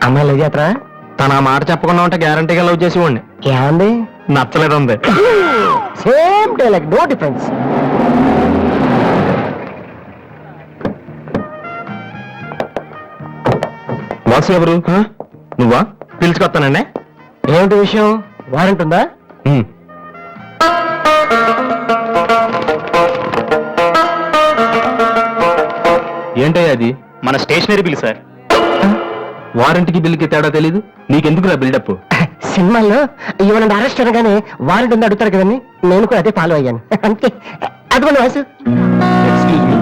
అమ్మాయి లవ్ చేస్తారా? తన ఆ మాట చెప్పకుండా ఉంటే గ్యారంటీగా లవ్ చేసేవాడిని. ఏమంది? నచ్చలేదు ఉంది. Same dialogue, no difference. Boss ఎవరు? నువ్వా? పిలుచుకొస్తానండి. ఏమిటి విషయం? వారెంట్ ఉందా? ఏంటయ్యా అది? మన స్టేషనరీ బిల్ సార్. వారంటీకి బిల్లుకి తేడా తెలీదు నీకెందుకు బిల్డప్? సినిమాల్లో ఇవ్వనండి అరెస్ట్ అనగానే వారెంట్ ఉందా అడుగుతారు కదండి, నేను కూడా అదే ఫాలో అయ్యాను. అంతే. అదిగోండి వాసు. Excuse me.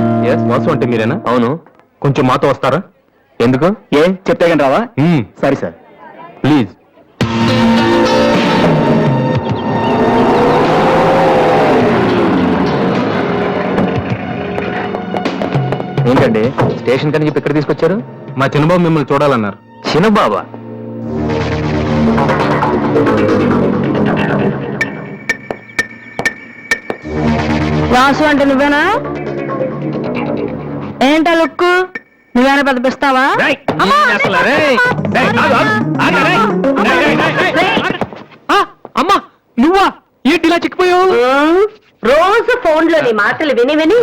వాసు అంటే మీరేనా? అవును. కొంచెం మాతో వస్తారా? ఎందుకు? ఏ చెప్తే కానీ రావా? సరే సార్, ప్లీజ్. ఏంటండి స్టేషన్ కని చెప్పి ఇక్కడ తీసుకొచ్చారు? మా చిన్నబాబు మిమ్మల్ని చూడాలన్నారు. చిన్నబాబా? వాసు అంటే నువ్వేనా? ఏంటా లుక్కు? నువ్వేనా పెద్దపిస్తావా? అమ్మా నువ్వా? ఏంటి ఇలా చిక్కిపోయావు? రోజు ఫోన్ లోని మాటలు విని విని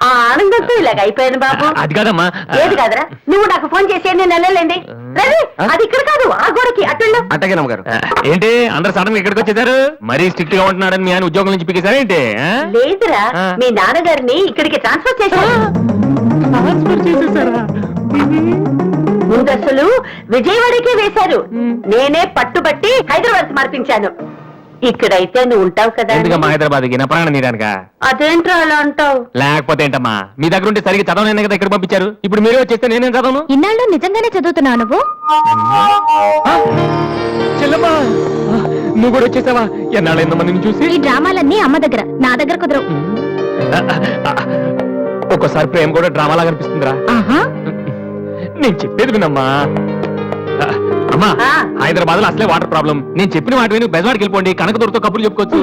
ఆ ఆనందంతో ఇలాగ అయిపోయాను బాబు. అది కాదమ్మా. ఏది కాదరా, నువ్వు నాకు ఫోన్ చేసి ఎన్ని నెలలేండి. అది ఇక్కడ కాదు, ఆ గోడకి అటు. అట్టగే నమ్మగారు. ఏంటి అందరు సడన్ గా ఇక్కడికి వచ్చేసారు? మరీ స్ట్రిక్ట్ గా ఉంటున్నాడని మీ ఆయన ఉద్యోగం నుంచి పిగేశారా ఏంటి? లేదురా, మీ నాన్నగారిని ఇక్కడికి ట్రాన్స్ఫర్ చేశారు. ముందు అసలు విజయవాడకే వేశారు, నేనే పట్టుబట్టి హైదరాబాద్ మార్పించాను. ఇక్కడైతే నువ్వు ఉంటావు కదా. ఎందుకమ్మా హైదరాబాద్కి? నా ప్రాణం తీయడానికా? అదేంట్రా అలా అంటావు? లేకపోతే ఏంటమ్మా, మీ దగ్గర ఉంటే సరిగ్గా చదవనే కదా ఇక్కడ పంపించారు. ఇప్పుడు మీరే వచ్చేస్తే నేనేం చదవను? ఇన్నాళ్ళు నిజంగానే చదువుతున్నావు నువ్వు? చెల్లమ్మా నువ్వు కూడా వచ్చేసావా? ఎన్నాళ్ళు ఎంతమందిని చూసి. ఈ డ్రామాలన్నీ అమ్మ దగ్గర, నా దగ్గర కుదరవు. ఒక్కోసారి ప్రేమ కూడా డ్రామాలా కనిపిస్తుందిరా. నేను చెప్పేది వినమ్మా. అమ్మా హైదరాబాద్ లో అసలే వాటర్ ప్రాబ్లం. నేను చెప్పిన వాటి విని బెజవాడికి వెళ్ళిపోండి, కనకదుర్తో కప్పులు చెప్పుకోవచ్చు.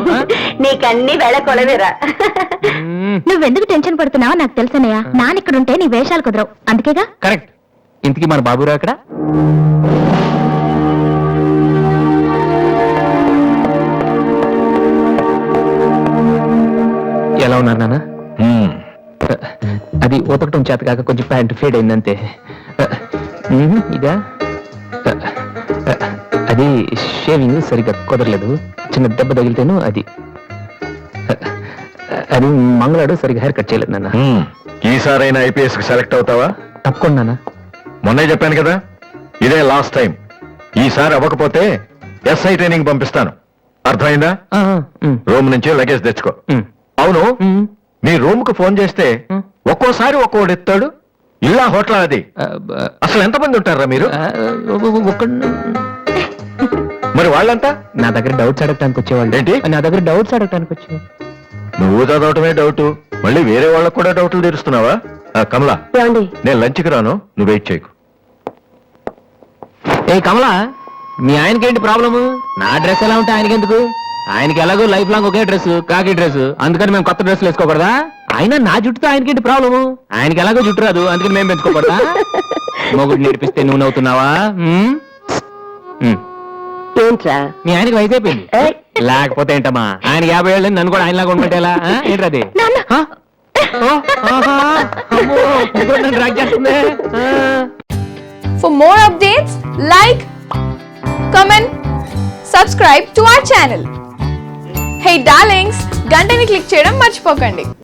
నీకన్నీ వేళ కొలవేరా. నువ్వెందుకు టెన్షన్ పడుతున్నావో నాకు తెలుసనయ్యా. నాన్న ఇక్కడ ఉంటే నీ వేషాలు కుదరవు, అందుకేగా. కరెక్ట్. ఇంతకీ మన బాబురావు ఎక్కడ? ఎలా ఉన్నారు నాన్న? అది ఉతకటం చేత కాక కొంచెం ప్యాంట్ ఫేడ్ అయిందంతే. ఇదా? అది షేవింగ్ సరిగ్గా కుదరలేదు, చిన్న దెబ్బ తగిలితేను. అది అది మంగళాడు సరిగ్గా హెయిర్ కట్ చేయలేదు నాన్న. ఈసారైనా ఐపీఎస్ కి సెలెక్ట్ అవుతావా? తప్పకుండా నాన్న. మొన్నే చెప్పాను కదా, ఇదే లాస్ట్ టైం. ఈసారి అవ్వకపోతే ఎస్ఐ ట్రైనింగ్ పంపిస్తాను, అర్థమైందా? రూమ్ నుంచి లగేజ్ తెచ్చుకో. అవును, మీ రూమ్ కు ఫోన్ చేస్తే ఒక్కోసారి ఒక్కోడు ఎత్తాడు. ఇల్లా హోటల్ అది? అసలు ఎంతమంది ఉంటారా మీరు? మరి వాళ్ళంతా నా దగ్గర డౌట్స్ అడగటానికి వచ్చేవాళ్ళు. ఏంటి? నా దగ్గర డౌట్స్ అడగటానికి వచ్చేవాళ్ళు. నువ్వు చదవటమే డౌట్, మళ్ళీ వేరే వాళ్ళకు కూడా డౌట్లు తీరుస్తున్నావా? కమలా, నేను లంచ్కి రాను, నువ్వు వెయిట్ చేయకు. ఏ కమలా, మీ ఆయనకేంటి ప్రాబ్లము? నా డ్రెస్ ఎలా ఉంటే ఆయనకి ఎందుకు? ఆయనకి ఎలాగో లైఫ్ లాంగ్ ఒకే డ్రెస్, కాకి డ్రెస్, అందుకని మేము కొత్త డ్రెస్లు వేసుకోకూడదా? ఆయన నా జుట్టుతో ఆయనకేంటి ప్రాబ్లము? ఆయనకి ఎలాగో జుట్టు రాదు, అందుకని మేము పెంచుకోకూడదా? మొగుడు నేర్పిస్తే నువ్వు నవ్వుతున్నావా? ఏంట్రా, మీ ఆయనకి వయసు అయిపోయింది. లేకపోతే ఏంటమ్మా, ఆయన 50 ఏళ్ళు నన్ను కూడా ఆయనలాగా ఉండటేలా? ఏంటది? For more updates, like, comment, subscribe to our channel. Hey darlings, గంటని click చేయడం మర్చిపోకండి.